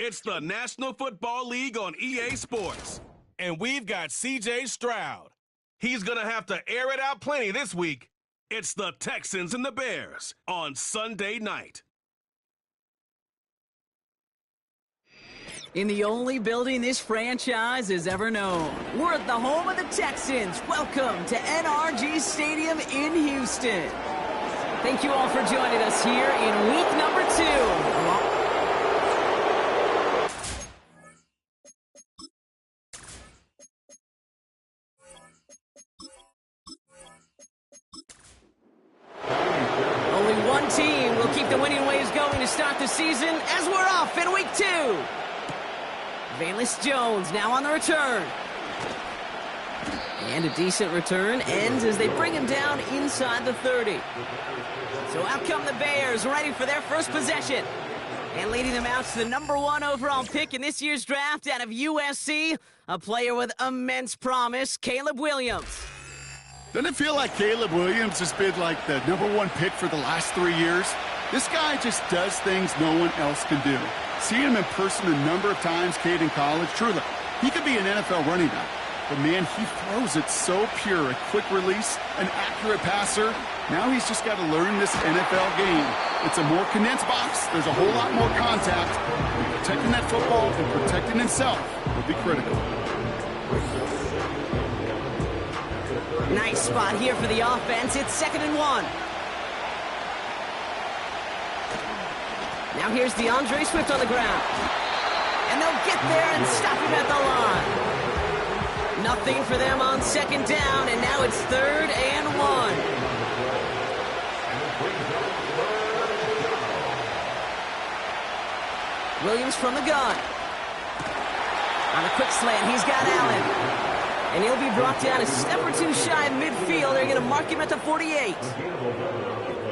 It's the National Football League on EA Sports. And we've got C.J. Stroud. He's going to have to air it out plenty this week. It's the Texans and the Bears on Sunday night. In the only building this franchise has ever known, we're at the home of the Texans. Welcome to NRG Stadium in Houston. Thank you all for joining us here in week number 2. Only one team will keep the winning ways going to start the season as we're off in week 2. Valus Jones now on the return. And a decent return ends as they bring him down inside the 30. So out come the Bears, ready for their first possession. And leading them out to the number 1 overall pick in this year's draft out of USC, a player with immense promise, Caleb Williams. Doesn't it feel like Caleb Williams has been like the number 1 pick for the last 3 years? This guy just does things no one else can do. Seeing him in person a number of times, Cade, in college, truly, he could be an NFL running back. But, man, he throws it so pure. A quick release, an accurate passer. Now he's just got to learn this NFL game. It's a more condensed box. There's a whole lot more contact. And protecting that football and protecting himself will be critical. Nice spot here for the offense. It's 2nd and 1. Now here's DeAndre Swift on the ground. And they'll get there and stop him at the line. Nothing for them on 2nd down, and now it's 3rd and 1. Williams from the gun. On a quick slant, he's got Allen. And he'll be brought down a step or 2 shy of midfield. They're going to mark him at the 48.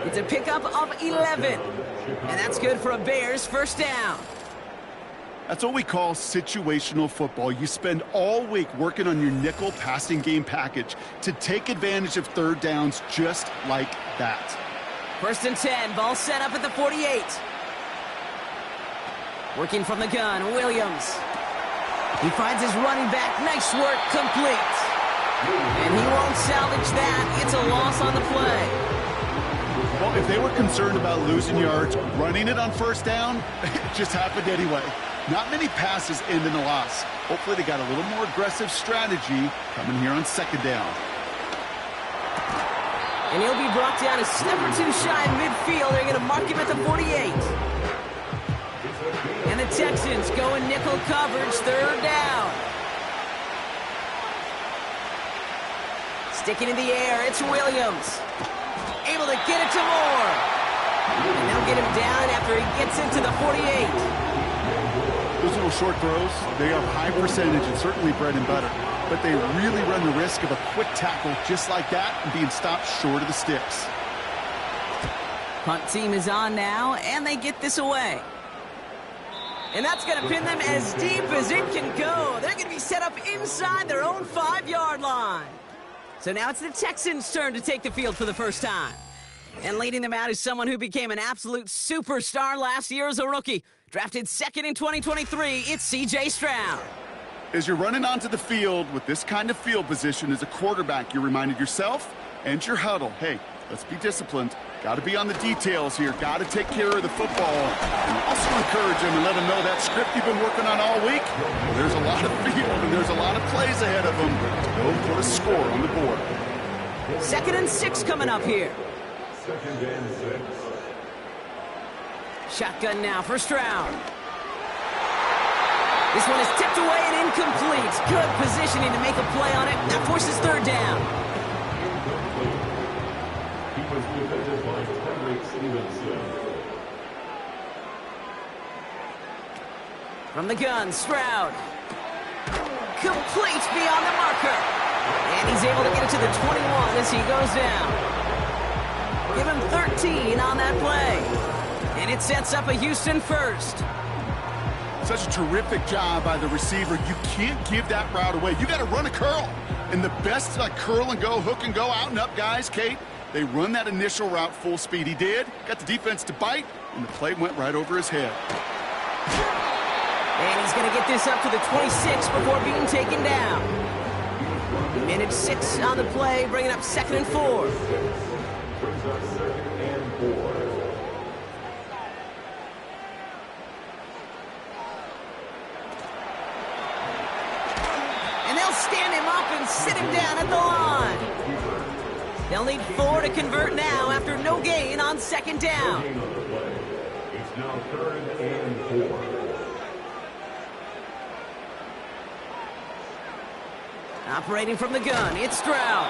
It's a pickup of 11. And that's good for a Bears first down. That's what we call situational football. You spend all week working on your nickel passing game package to take advantage of 3rd downs just like that. 1st and 10, ball set up at the 48. Working from the gun, Williams. He finds his running back. Nice work, complete. And he won't salvage that. It's a loss on the play. Well, if they were concerned about losing yards, running it on 1st down, it just happened anyway. Not many passes end in a loss. Hopefully they got a little more aggressive strategy coming here on 2nd down. And he'll be brought down a step or 2 shy of midfield. They're going to mark him at the 48. And the Texans go in nickel coverage, 3rd down. Sticking in the air, it's Williams. Able to get it to Moore. And they'll get him down after he gets into the 48. Those little short throws, they have high percentage and certainly bread and butter. But they really run the risk of a quick tackle just like that and being stopped short of the sticks. Punt team is on now, and they get this away. And that's going to pin them as deep as it can go. They're going to be set up inside their own 5-yard line. So now it's the Texans' turn to take the field for the first time. And leading them out is someone who became an absolute superstar last year as a rookie. Drafted 2nd in 2023, it's C.J. Stroud. As you're running onto the field with this kind of field position as a quarterback, you're reminded yourself and your huddle, hey, let's be disciplined. Got to be on the details here. Got to take care of the football. And also encourage them and let them know that script you've been working on all week, well, there's a lot of field and there's a lot of plays ahead of them to go put a score on the board. 2nd and 6 coming up here. 2nd and 6. Shotgun now for Stroud. This one is tipped away and incomplete. Good positioning to make a play on it. That forces 3rd down. From the gun, Stroud. Complete beyond the marker. And he's able to get it to the 21 as he goes down. Give him 13 on that play. And it sets up a Houston first. Such a terrific job by the receiver. You can't give that route away. You got to run a curl. And the best curl and go, hook and go, out and up guys, Kate, they run that initial route full speed. He did. Got the defense to bite, and the play went right over his head. And he's going to get this up to the 26 before being taken down. Minute 6 on the play, bringing up 2nd and 4. Brings up 2nd and 4. And they'll stand him up and sit him down at the line. They'll need 4 to convert now after no gain on 2nd down. It's now 3rd and 4. Operating from the gun, it's Stroud.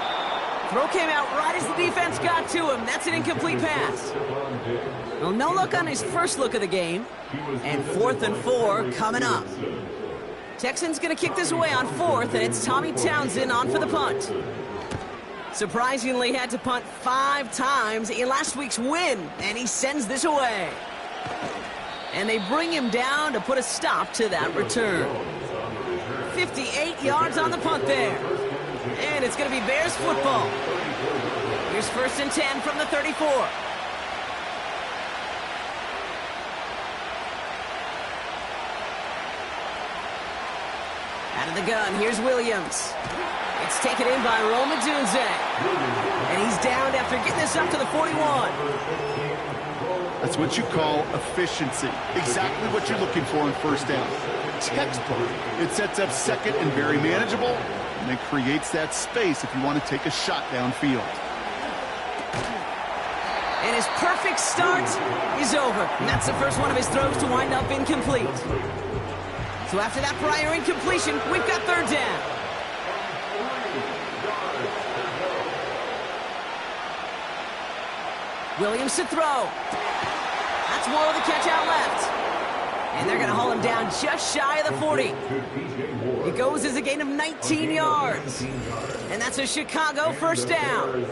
Throw came out right as the defense got to him. That's an incomplete pass. Well, no look on his first look of the game. And 4th and 4 coming up. Texans going to kick this away on 4th, and it's Tommy Townsend on for the punt. Surprisingly had to punt 5 times in last week's win, and he sends this away. And they bring him down to put a stop to that return. 58 yards on the punt there. And it's going to be Bears football. Here's 1st and 10 from the 34. Out of the gun, here's Williams. It's taken in by Roma Dunze. And he's downed after getting this up to the 41. That's what you call efficiency. Exactly what you're looking for in 1st down. Textbook. It sets up 2nd and very manageable, and it creates that space if you want to take a shot downfield. And his perfect start is over. And that's the first one of his throws to wind up incomplete. So after that prior incompletion, we've got 3rd down. Williams to throw. That's more of the catch out left. And they're going to haul him down just shy of the 40. It goes as a gain of 19 yards. And that's a Chicago 1st down.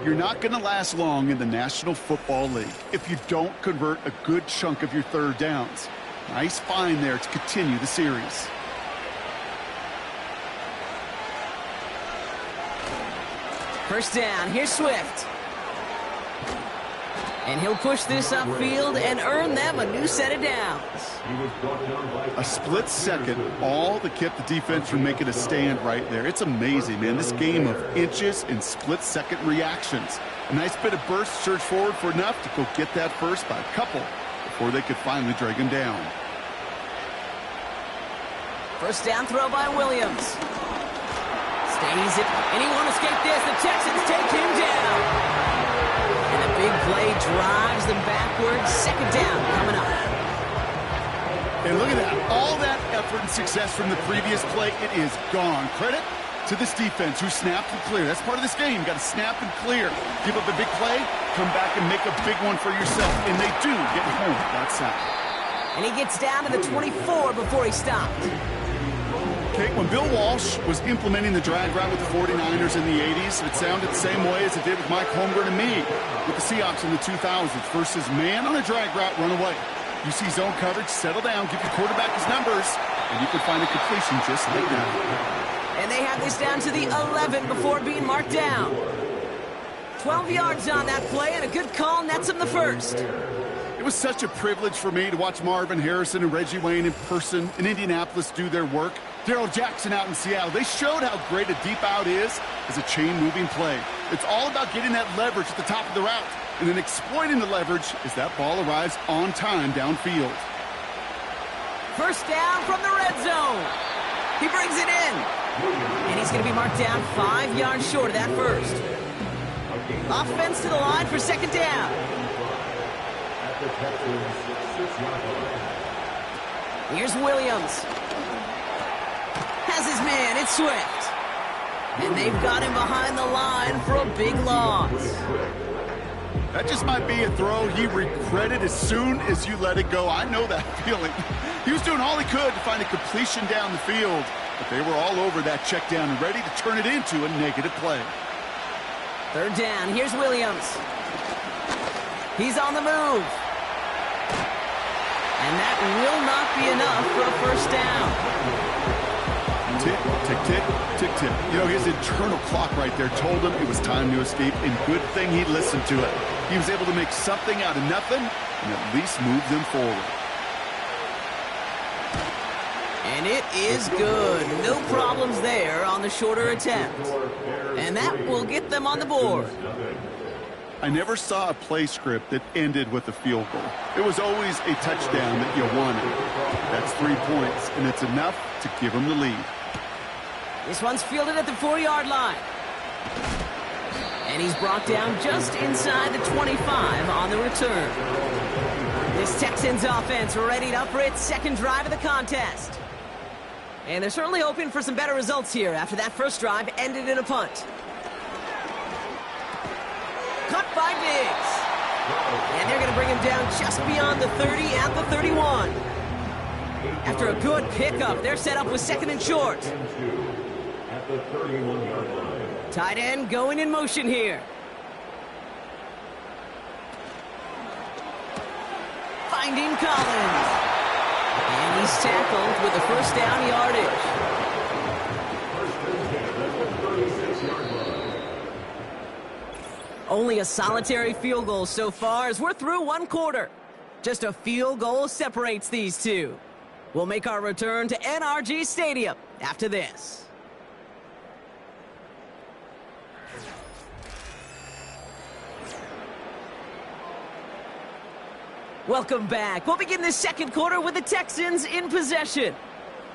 You're not going to last long in the National Football League if you don't convert a good chunk of your 3rd downs. Nice find there to continue the series. First down, here's Swift. And he'll push this upfield and earn them a new set of downs. A split second, all that kept the defense from making a stand right there. It's amazing, man. This game of inches and split-second reactions. A nice bit of burst, surge forward for enough to go get that first by a couple before they could finally drag him down. First down throw by Williams. Stays it, and he won't escape this. The Texans take him down. And a big play drives them backwards. 2nd down coming up. And look at that. All that effort and success from the previous play, it is gone. Credit to this defense who snapped and cleared. That's part of this game. You got to snap and clear. Give up a big play, come back and make a big one for yourself. And they do get home that side. And he gets down to the 24 before he stopped. Okay, when Bill Walsh was implementing the drag route with the 49ers in the 80s, it sounded the same way as it did with Mike Holmgren and me with the Seahawks in the 2000s versus man on a drag route, run away. You see zone coverage, settle down, give your quarterback his numbers, and you can find a completion just like that. And they have this down to the 11 before being marked down. 12 yards on that play, and a good call nets him the first. It was such a privilege for me to watch Marvin Harrison and Reggie Wayne in person in Indianapolis do their work. Darrell Jackson out in Seattle. They showed how great a deep out is as a chain-moving play. It's all about getting that leverage at the top of the route and then exploiting the leverage as that ball arrives on time downfield. First down from the red zone. He brings it in. And he's going to be marked down 5 yards short of that first. Offense to the line for 2nd down. Here's Williams. Has his man, it's Swift. And they've got him behind the line for a big loss. That just might be a throw he regretted as soon as you let it go. I know that feeling. He was doing all he could to find a completion down the field, but they were all over that check down and ready to turn it into a negative play. 3rd down, here's Williams. He's on the move. And that will not be enough for a first down. Tick, tick, tick, tick, tick. You know, his internal clock right there told him it was time to escape, and good thing he listened to it. He was able to make something out of nothing and at least move them forward. And it is good. No problems there on the shorter attempt. And that will get them on the board. I never saw a play script that ended with a field goal. It was always a touchdown that you wanted. That's 3 points, and it's enough to give them the lead. This one's fielded at the 4-yard line. And he's brought down just inside the 25 on the return. This Texans offense readied up for its second drive of the contest. And they're certainly hoping for some better results here after that first drive ended in a punt. Cut by Diggs. And they're going to bring him down just beyond the 30 at the 31. After a good pickup, they're set up with second and short. At the 31-yard line. Tight end going in motion here. Finding Collins. And he's tackled with the first down yardage. Only a solitary field goal so far as we're through one quarter. Just a field goal separates these two. We'll make our return to NRG Stadium after this. Welcome back. We'll begin this second quarter with the Texans in possession.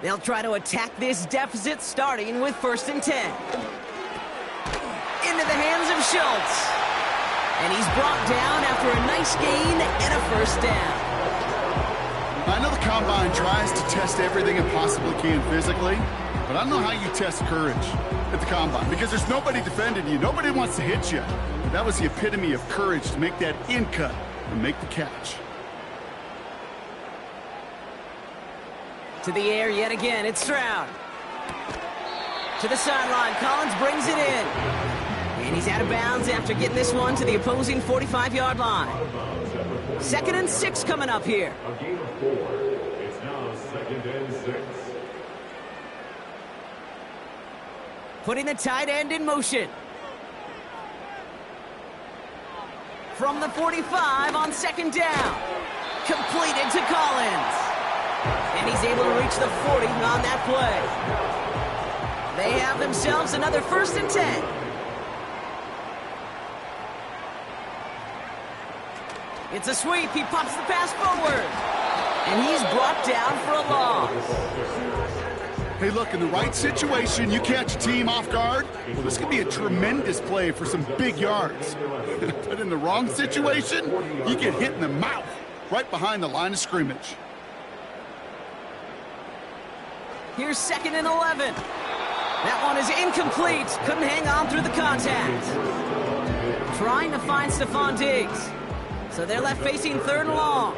They'll try to attack this deficit starting with 1st and 10. Into the hands of Schultz. And he's brought down after a nice gain and a first down. I know the Combine tries to test everything it possibly can physically, but I don't know how you test courage at the Combine because there's nobody defending you. Nobody wants to hit you. That was the epitome of courage to make that in cut and make the catch. To the air yet again, it's Stroud. To the sideline, Collins brings it in. And he's out of bounds after getting this one to the opposing 45-yard line. 2nd and 6 coming up here. A gain of 4. It's now 2nd and 6. Putting the tight end in motion. From the 45 on 2nd down. Completed to Collins. And he's able to reach the 40 on that play. They have themselves another 1st and 10. It's a sweep. He pops the pass forward. And he's brought down for a loss. Hey, look, in the right situation, you catch a team off guard. Well, this could be a tremendous play for some big yards. But in the wrong situation, you get hit in the mouth right behind the line of scrimmage. Here's 2nd and 11. That one is incomplete. Couldn't hang on through the contact. Trying to find Stephon Diggs. So they're left facing 3rd and long.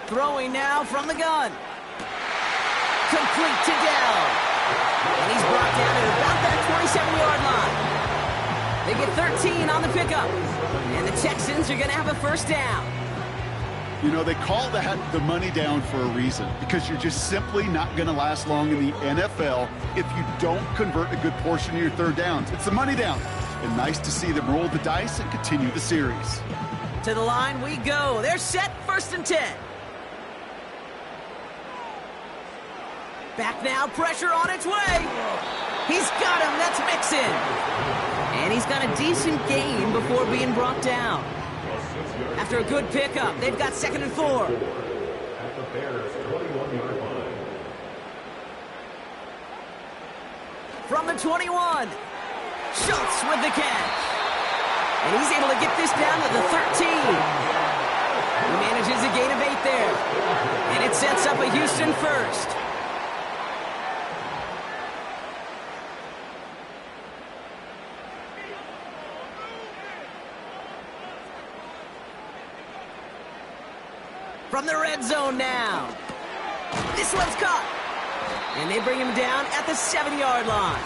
Throwing now from the gun. Complete to Dell. And he's brought down at about that 27-yard line. They get 13 on the pickup. And the Texans are going to have a first down. You know, they call that the money down for a reason because you're just simply not going to last long in the NFL if you don't convert a good portion of your 3rd downs. It's the money down. And nice to see them roll the dice and continue the series. To the line we go. They're set, 1st and 10. Back now, pressure on its way. He's got him, that's Mixon. And he's got a decent gain before being brought down. After a good pickup, they've got 2nd and 4. At the Bears' 21-yard line. From the 21, Schultz with the catch. And he's able to get this down to the 13. He manages a gain of 8 there. And it sets up a Houston first. From the red zone now. This one's caught. And they bring him down at the 7-yard line.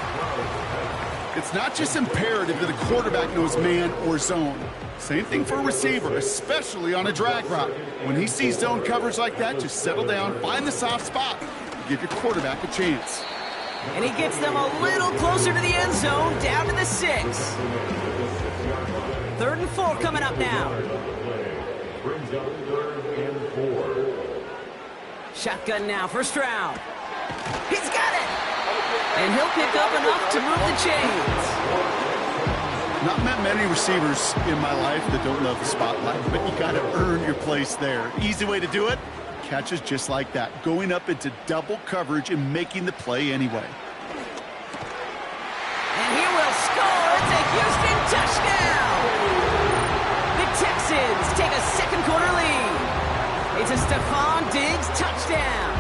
It's not just imperative that a quarterback knows man or zone. Same thing for a receiver, especially on a drag route. When he sees zone coverage like that, just settle down, find the soft spot, and give your quarterback a chance. And he gets them a little closer to the end zone, down to the 6. 3rd and 4 coming up now. brings up 3rd and 4. Shotgun now for Stroud. He's got it! And he'll pick up enough to move the chains. Not met many receivers in my life that don't love the spotlight, but you got to earn your place there. Easy way to do it, catches just like that, going up into double coverage and making the play anyway. And he will score. It's a Houston touchdown. The Texans take a second quarter lead. It's a Stephon Diggs touchdown.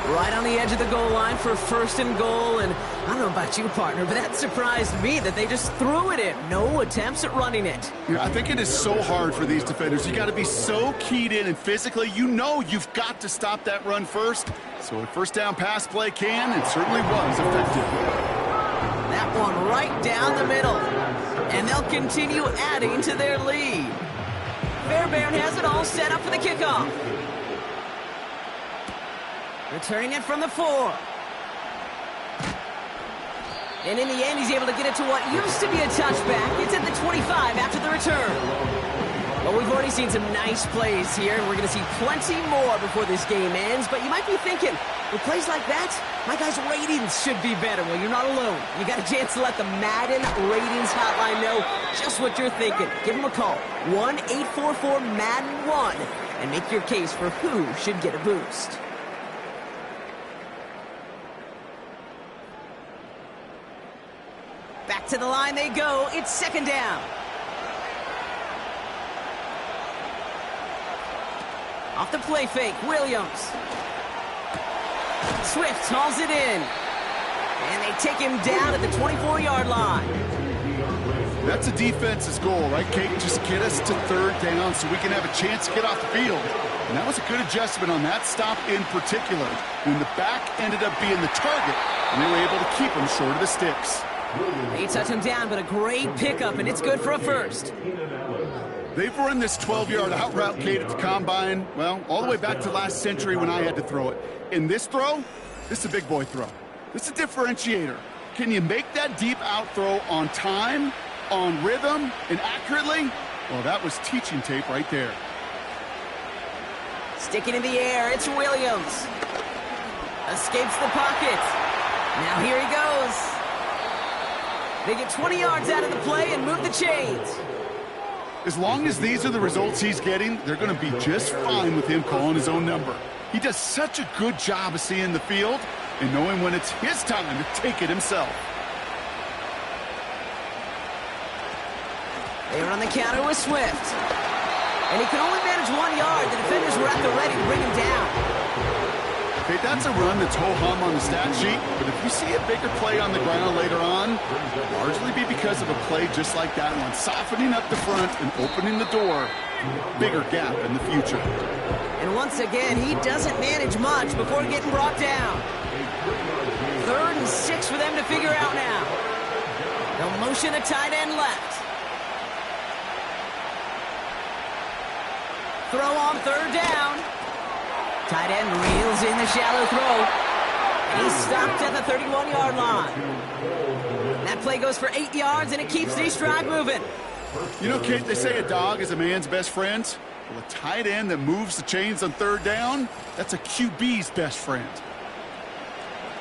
Right on the edge of the goal line for 1st and goal. And I don't know about you, partner, but that surprised me that they just threw it in. No attempts at running it. Yeah, I think it is so hard for these defenders. You got to be so keyed in and physically, you know you've got to stop that run first. So a first down pass play can and certainly was effective. That one right down the middle. And they'll continue adding to their lead. Fairbairn has it all set up for the kickoff. Returning it from the 4. And in the end, he's able to get it to what used to be a touchback. It's at the 25 after the return. Well, we've already seen some nice plays here, and we're going to see plenty more before this game ends. But you might be thinking, with plays like that, my guys' ratings should be better. Well, you're not alone. You got a chance to let the Madden Ratings Hotline know just what you're thinking. Give them a call, 1-844-MADDEN-1, and make your case for who should get a boost. Back to the line they go. It's 2nd down. Off the play fake, Williams. Swift hauls it in. And they take him down at the 24-yard line. That's a defense's goal, right, Kate? Just get us to 3rd down so we can have a chance to get off the field. And that was a good adjustment on that stop in particular, when the back ended up being the target, and they were able to keep him short of the sticks. They touch him down, but a great pickup, and it's good for a first. They've run this 12-yard out route, Kate, at the combine, well, all the way back to last century when I had to throw it. In this throw, this is a big boy throw. This is a differentiator. Can you make that deep out throw on time, on rhythm, and accurately? Well, that was teaching tape right there. Sticking in the air, it's Williams. Escapes the pocket. Now here he goes. They get 20 yards out of the play and move the chains. As long as these are the results he's getting, they're going to be just fine with him calling his own number. He does such a good job of seeing the field and knowing when it's his time to take it himself. They are on the counter with Swift. And he can only manage 1 yard. The defenders were at the ready to bring him down. Okay, that's a run that's ho-hum on the stat sheet, but if you see a bigger play on the ground later on, it'll largely be because of a play just like that one, softening up the front and opening the door, bigger gap in the future. And once again, he doesn't manage much before getting brought down. 3rd and 6 for them to figure out now. They'll motion a tight end left. Throw on 3rd down. Tight end reels in the shallow throw. And he's stopped at the 31-yard line. That play goes for 8 yards, and it keeps these drive moving. You know, Kate, they say a dog is a man's best friend. Well, a tight end that moves the chains on 3rd down, that's a QB's best friend.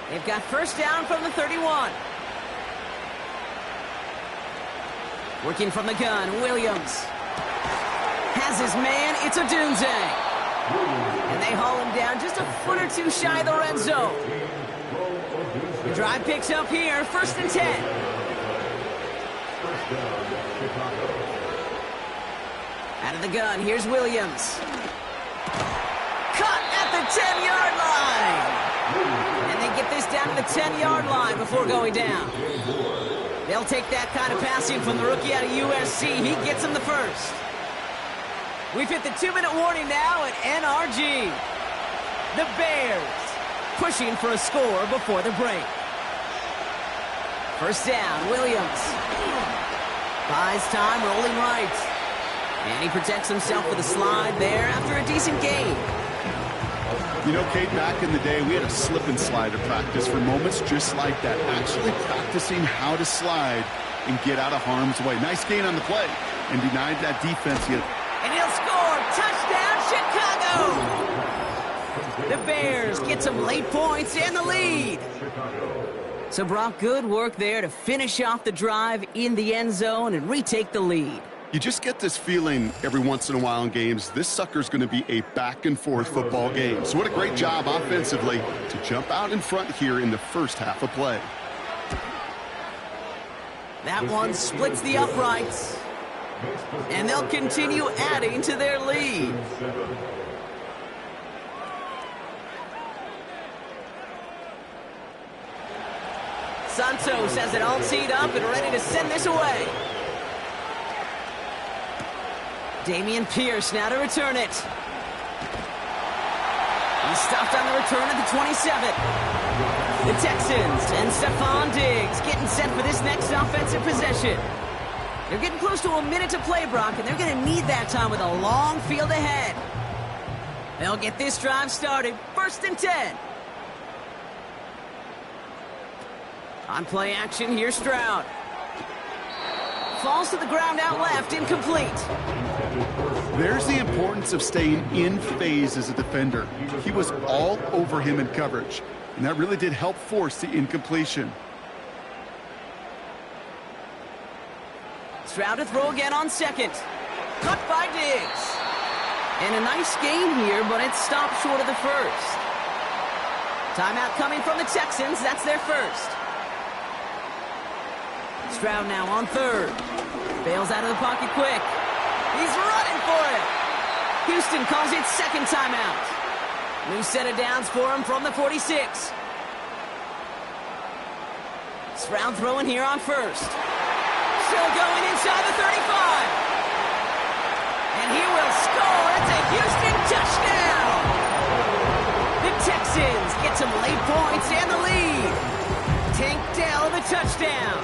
They've got 1st down from the 31. Working from the gun, Williams. Has his man, it's a Dunze. And they haul him down just a foot or two shy of the red zone. The drive picks up here, 1st and 10. Out of the gun, here's Williams. Cut at the 10-yard line. And they get this down to the 10-yard line before going down. They'll take that kind of passing from the rookie out of USC. He gets him the first. We've hit the 2-minute warning now at NRG. The Bears pushing for a score before the break. 1st down, Williams. Buys time, rolling right. And he protects himself with a slide there after a decent gain. You know, Kate, back in the day, we had a slip and slide to practice for moments just like that. Actually practicing how to slide and get out of harm's way. Nice gain on the play and denied that defense yet. And he'll score. Touchdown, Chicago! The Bears get some late points and the lead. So, Brock, good work there to finish off the drive in the end zone and retake the lead. You just get this feeling every once in a while in games, this sucker's going to be a back-and-forth football game. So what a great job offensively to jump out in front here in the first half of play. That one splits the uprights. And they'll continue adding to their lead. Santos has it all teed up and ready to send this away. Dameon Pierce now to return it. He's stopped on the return at the 27. The Texans and Stephon Diggs getting set for this next offensive possession. They're getting close to a minute to play, Brock, and they're going to need that time with a long field ahead. They'll get this drive started. 1st and 10. On play action, here's Stroud. Falls to the ground out left, incomplete. There's the importance of staying in phase as a defender. He was all over him in coverage, and that really did help force the incompletion. Stroud to throw again on 2nd. Cut by Diggs. And a nice gain here, but it stopped short of the 1st. Timeout coming from the Texans. That's their 1st. Stroud now on 3rd. Bails out of the pocket quick. He's running for it. Houston calls it 2nd timeout. New set of downs for him from the 46. Stroud throwing here on 1st. Still going inside the 35. And he will score. It's a Houston touchdown. The Texans get some late points and the lead. Tank Dell the touchdown.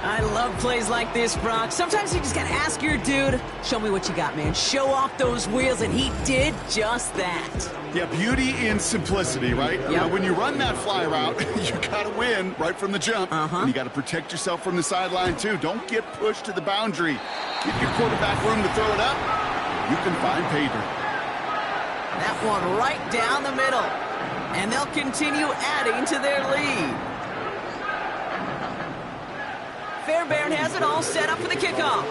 I love plays like this, Brock. Sometimes you just gotta ask your dude, show me what you got, man. Show off those wheels, and he did just that. Yeah, beauty in simplicity, right? Yep. Now, when you run that fly route, you gotta win right from the jump. And you gotta protect yourself from the sideline, too. Don't get pushed to the boundary. Give your quarterback room to throw it up. You can find pay dirt. That one right down the middle. And they'll continue adding to their lead. Fairbairn has it all set up for the kickoff.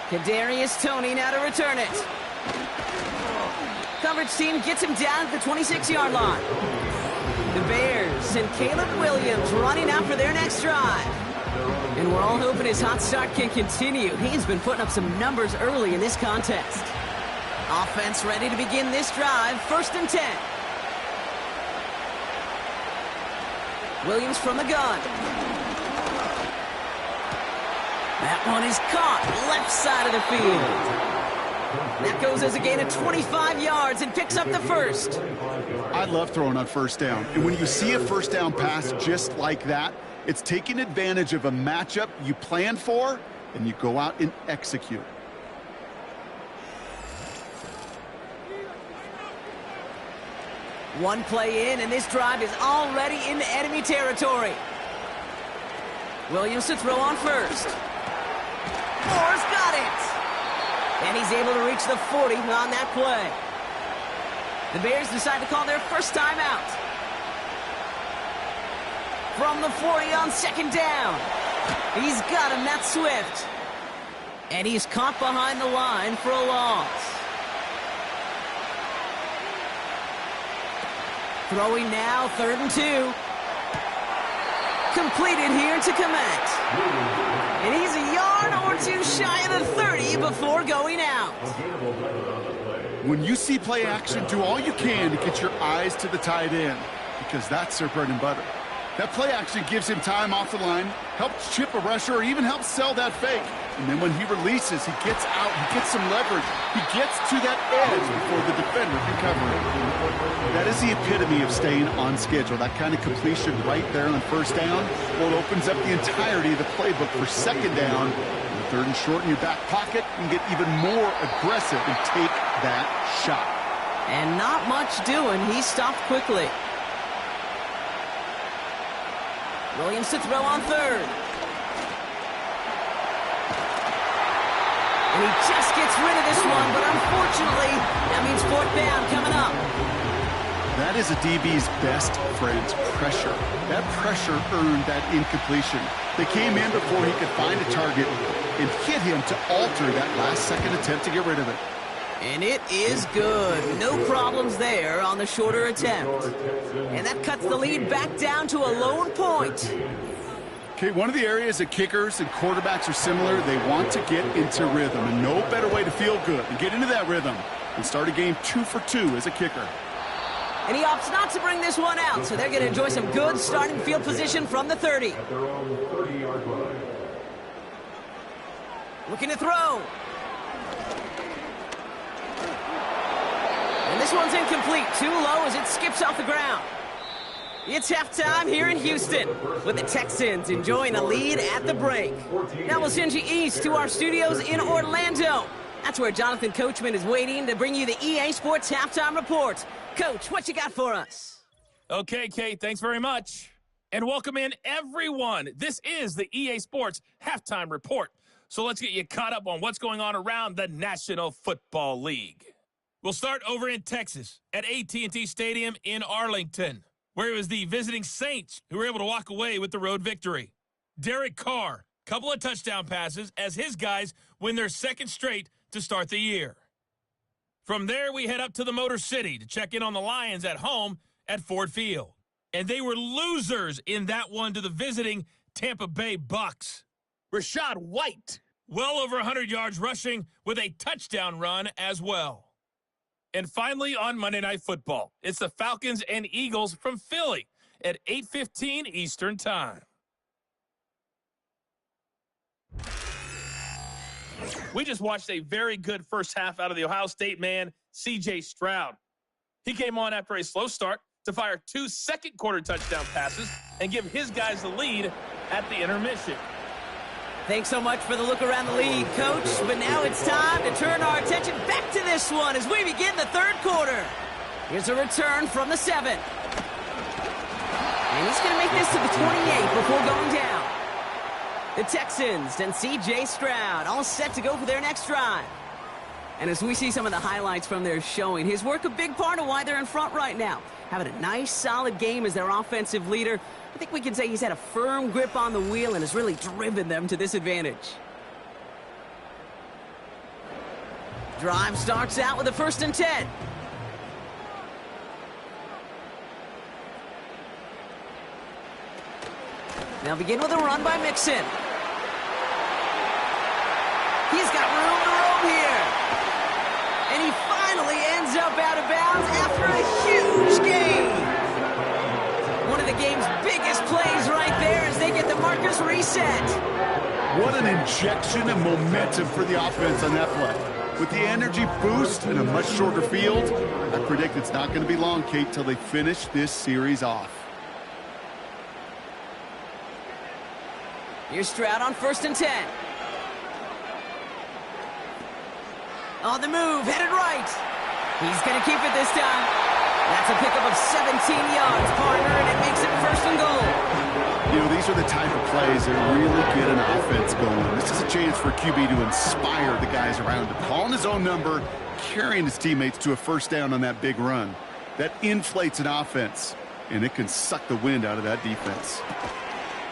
Kadarius Toney now to return it. Coverage team gets him down at the 26-yard line. The Bears and Caleb Williams running out for their next drive. And we're all hoping his hot start can continue. He's been putting up some numbers early in this contest. Offense ready to begin this drive. 1st and 10. Williams from the gun. That one is caught left side of the field. That goes as a gain of 25 yards and picks up the 1st. I love throwing on 1st down. And when you see a 1st down pass just like that, it's taking advantage of a matchup you plan for, and you go out and execute. One play in, and this drive is already into enemy territory. Williams to throw on 1st. Moore's got it. And he's able to reach the 40 on that play. The Bears decide to call their 1st timeout. From the 40 on 2nd down. He's got him, that's Swift. And he's caught behind the line for a loss. Throwing now, 3rd and 2. Completed here to Komet. And he's a yard or two shy of the 30 before going out. When you see play action, do all you can to get your eyes to the tight end, because that's their bread and butter. That play action gives him time off the line, helps chip a rusher, or even helps sell that fake. And then when he releases, he gets out, he gets some leverage. He gets to that edge before the defender can cover it. That is the epitome of staying on schedule. That kind of completion right there on 1st down, well, it opens up the entirety of the playbook for 2nd down. And 3rd and short in your back pocket, you can get even more aggressive and take that shot. And not much doing. He stopped quickly. Williams to throw on 3rd. And he just gets rid of this one, but unfortunately, that means fourth down coming up. That is a DB's best friend, pressure. That pressure earned that incompletion. They came in before he could find a target and hit him to alter that last-second attempt to get rid of it. And it is good. No problems there on the shorter attempt. And that cuts the lead back down to a lone point. Okay, one of the areas that kickers and quarterbacks are similar, they want to get into rhythm. And no better way to feel good than get into that rhythm and start a game 2 for 2 as a kicker. And he opts not to bring this one out, so they're going to enjoy some good starting field position from the 30. At their own 30-yard line. Looking to throw. And this one's incomplete. Too low as it skips off the ground. It's halftime here in Houston, with the Texans enjoying a lead at the break. Now we'll send you east to our studios in Orlando. That's where Jonathan Coachman is waiting to bring you the EA Sports Halftime Report. Coach, what you got for us? Okay, Kate, thanks very much. And welcome in, everyone. This is the EA Sports Halftime Report. So let's get you caught up on what's going on around the National Football League. We'll start over in Texas at AT&T Stadium in Arlington, where it was the visiting Saints who were able to walk away with the road victory. Derek Carr, couple of touchdown passes as his guys win their second straight to start the year. From there, we head up to the Motor City to check in on the Lions at home at Ford Field. And they were losers in that one to the visiting Tampa Bay Bucks. Rashad White, well over 100 yards rushing with a touchdown run as well. And finally, on Monday Night Football, it's the Falcons and Eagles from Philly at 8:15 Eastern Time. We just watched a very good first half out of the Ohio State man, C.J. Stroud. He came on after a slow start to fire 2 second-quarter touchdown passes and give his guys the lead at the intermission. Thanks so much for the look around the league, Coach. But now it's time to turn our attention back to this one as we begin the third quarter. Here's a return from the 7. And he's going to make this to the 28 before going down. The Texans and C.J. Stroud all set to go for their next drive. And as we see some of the highlights from their showing, his work a big part of why they're in front right now. Having a nice, solid game as their offensive leader. I think we can say he's had a firm grip on the wheel and has really driven them to this advantage. Drive starts out with a 1st and 10. Now begin with a run by Mixon. He's got room to roam here. And he finally ends up out of bounds after a huge gain. One of the game's biggest plays right there as they get the markers reset. What an injection of momentum for the offense on that play. With the energy boost and a much shorter field, I predict it's not going to be long, Kate, till they finish this series off. Here's Stroud on 1st and 10. On the move, headed right. He's going to keep it this time. That's a pickup of 17 yards, partner, and it makes it 1st and goal. You know, these are the type of plays that really get an offense going. This is a chance for QB to inspire the guys around him. Calling his own number, carrying his teammates to a 1st down on that big run. That inflates an offense, and it can suck the wind out of that defense.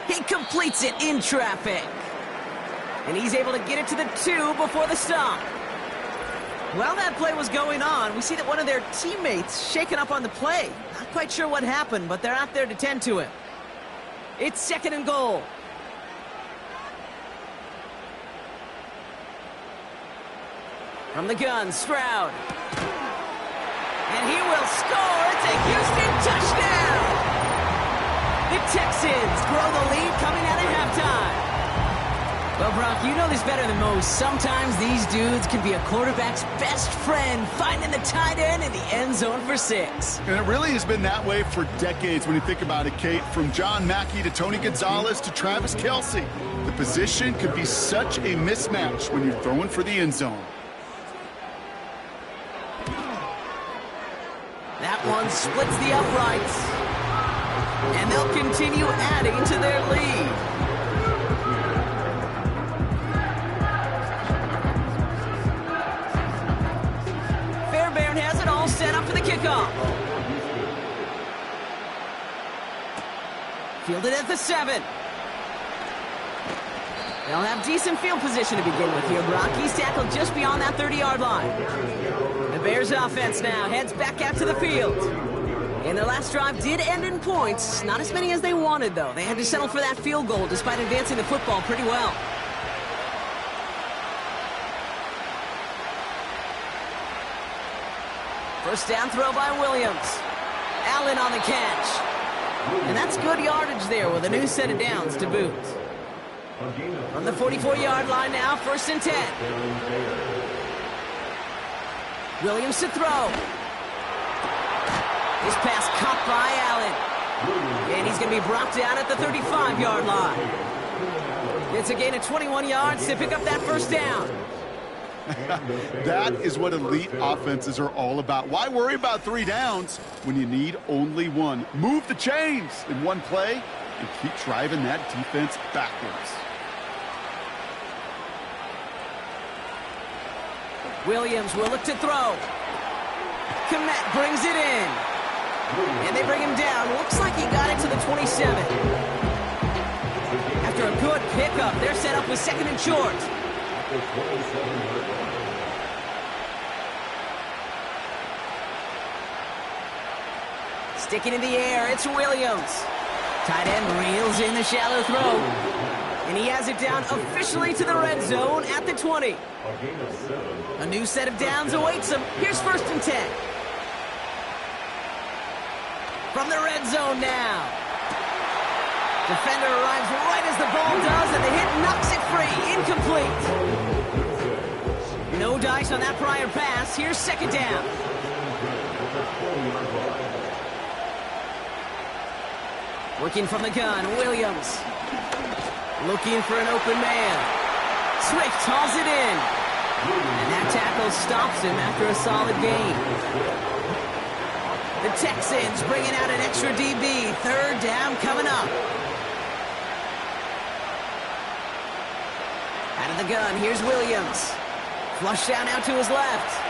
He completes it in traffic. And he's able to get it to the 2 before the stop. While that play was going on, we see that one of their teammates shaken up on the play. Not quite sure what happened, but they're out there to tend to him. It's 2nd and goal. From the gun, Stroud. And he will score. It's a Houston touchdown. The Texans grow the lead coming out of halftime. Well, Brock, you know this better than most. Sometimes these dudes can be a quarterback's best friend, finding the tight end in the end zone for 6. And it really has been that way for decades when you think about it, Kate. From John Mackey to Tony Gonzalez to Travis Kelce. The position could be such a mismatch when you're throwing for the end zone. That one splits the uprights. And they'll continue adding to their lead. kickoff. Fielded at the 7. They'll have decent field position to begin with here, Brock. He's tackled just beyond that 30-yard line. The Bears offense now heads back out to the field. And their last drive did end in points. Not as many as they wanted, though. They had to settle for that field goal despite advancing the football pretty well. First down throw by Williams. Allen on the catch. And that's good yardage there with a new set of downs to boot. From the 44-yard line now, 1st and 10. Williams to throw. This pass caught by Allen. And he's going to be brought down at the 35-yard line. It's a gain of 21 yards to pick up that first down. That is what elite offenses are all about. Why worry about 3 downs when you need only 1? Move the chains in one play and keep driving that defense backwards. Williams will look to throw. Komet brings it in. And they bring him down. Looks like he got it to the 27. After a good pickup, they're set up with 2nd and short. Sticking in the air, it's Williams. Tight end reels in the shallow throw. And he has it down officially to the red zone at the 20. A new set of downs awaits him. Here's 1st and 10. From the red zone now. Defender arrives right as the ball does, and the hit knocks it free. Incomplete. No dice on that prior pass. Here's 2nd down. Working from the gun, Williams. Looking for an open man. Swift hauls it in. And that tackle stops him after a solid gain. The Texans bringing out an extra DB. 3rd down coming up. Out of the gun, here's Williams. Flush down out to his left.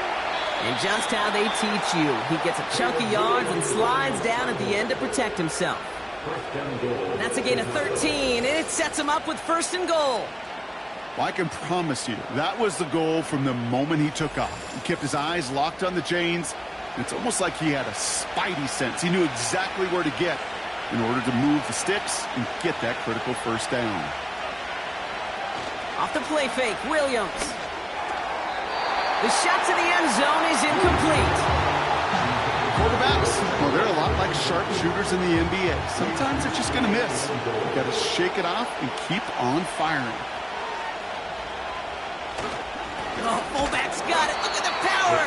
And just how they teach you. He gets a chunk of yards and slides down at the end to protect himself. That's a gain of 13, and it sets him up with 1st and goal. Well, I can promise you, that was the goal from the moment he took off. He kept his eyes locked on the chains. It's almost like he had a spidey sense. He knew exactly where to get in order to move the sticks and get that critical 1st down. Off the play fake, Williams. The shot to the end zone is incomplete. Quarterbacks, well, they're a lot like sharpshooters in the NBA. Sometimes they're just going to miss. You've got to shake it off and keep on firing. Oh, fullback's got it. Look at the power.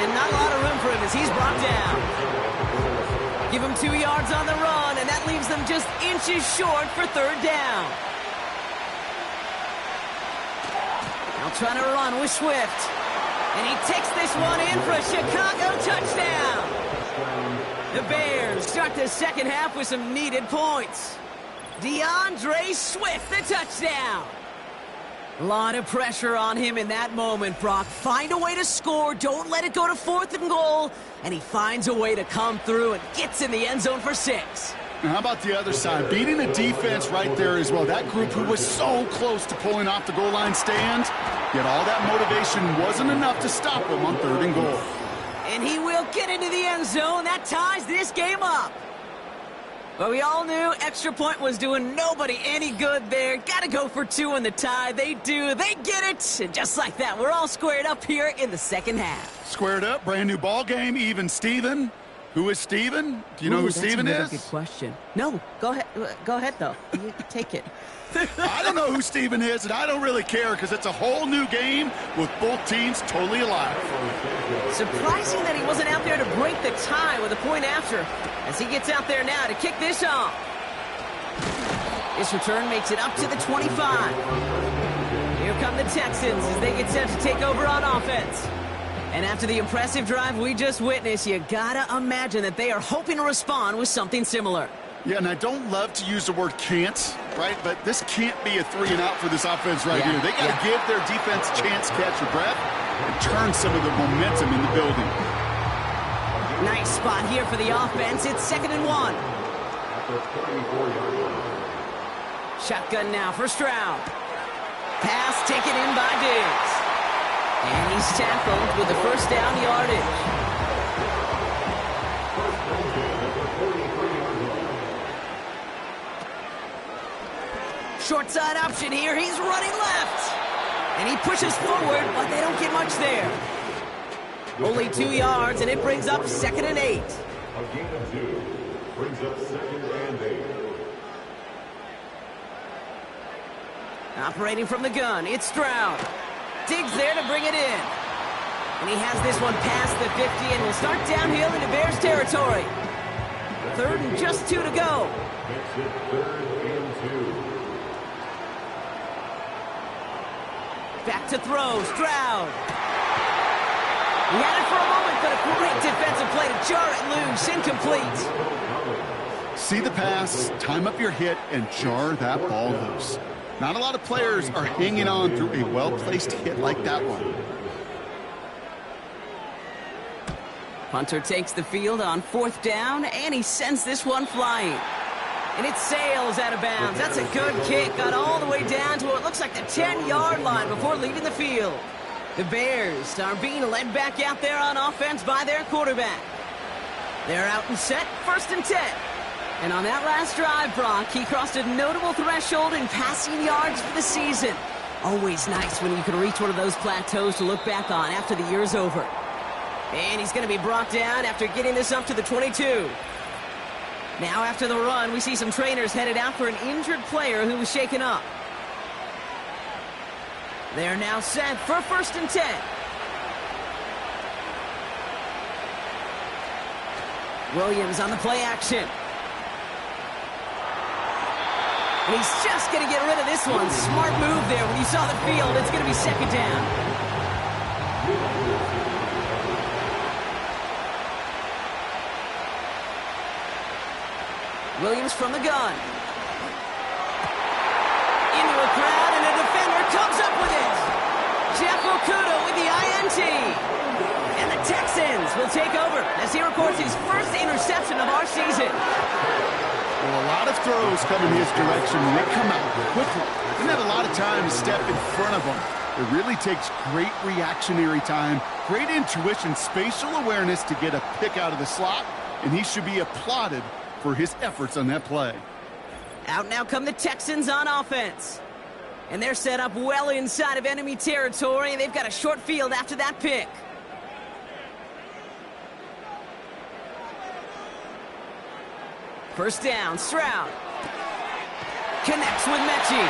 And not a lot of room for him as he's brought down. Give him 2 yards on the run, and that leaves them just inches short for 3rd down. Now trying to run with Swift. And he takes this one in for a Chicago touchdown. The Bears start the 2nd half with some needed points. DeAndre Swift, the touchdown. A lot of pressure on him in that moment, Brock. Find a way to score. Don't let it go to 4th and goal. And he finds a way to come through and gets in the end zone for 6. Now, how about the other side? Beating the defense right there as well. That group who was so close to pulling off the goal line stand, yet all that motivation wasn't enough to stop him on 3rd and goal. And he will get into the end zone. That ties this game up. But we all knew extra point was doing nobody any good there. Got to go for 2 in the tie. They do. They get it. And just like that, we're all squared up here in the 2nd half. Squared up, brand new ball game, even Steven. Who is Steven? Do you know who Steven is? That's a good question. No, go ahead. Go ahead, though. You take it. I don't know who Steven is, and I don't really care because it's a whole new game with both teams totally alive. Surprising that he wasn't out there to break the tie with a point after, as he gets out there now to kick this off. This return makes it up to the 25. Here come the Texans as they get set to take over on offense. And after the impressive drive we just witnessed, you gotta imagine that they are hoping to respond with something similar. Yeah, and I don't love to use the word can't, right? But this can't be a 3-and-out for this offense right here. They got to give their defense a chance to catch their breath and turn some of the momentum in the building. Nice spot here for the offense. It's 2nd and 1. Shotgun now for Stroud. Pass taken in by Diggs. And he's tackled with the first down yardage. Short side option here. He's running left. And he pushes forward, but they don't get much there. Only 2 yards, and it brings up 2nd and 8. A gain of 2 brings up 2nd and 8. Operating from the gun, it's Stroud. Diggs there to bring it in. And he has this one past the 50 and will start downhill into Bears territory. 3rd and just 2 to go. Makes it 3rd and 2. Back to throw, Stroud. He had it for a moment, but a great defensive play to jar it loose, incomplete. See the pass, time up your hit, and jar that ball loose. Not a lot of players are hanging on through a well-placed hit like that one. Hunter takes the field on 4th down, and he sends this one flying. And it sails out of bounds. That's a good kick. Got all the way down to what looks like the 10-yard line before leaving the field. The Bears are being led back out there on offense by their quarterback. They're out and set, 1st and 10. And on that last drive, Brock, he crossed a notable threshold in passing yards for the season. Always nice when you can reach one of those plateaus to look back on after the year's over. And he's going to be brought down after getting this up to the 22. Now after the run, we see some trainers headed out for an injured player who was shaken up. They're now set for 1st and 10. Williams on the play action. And he's just going to get rid of this one. Smart move there when you saw the field. It's going to be 2nd down. Williams from the gun. Into a crowd, and a defender comes up with it. Jeff Okuda with the INT. And the Texans will take over as he records his first interception of our season. Well, a lot of throws come in his direction, and they come out quickly. Didn't have a lot of time to step in front of them. It really takes great reactionary time, great intuition, spatial awareness to get a pick out of the slot, and he should be applauded for his efforts on that play. Out now come the Texans on offense. And they're set up well inside of enemy territory, and they've got a short field after that pick. First down, Stroud. Connects with Mechie.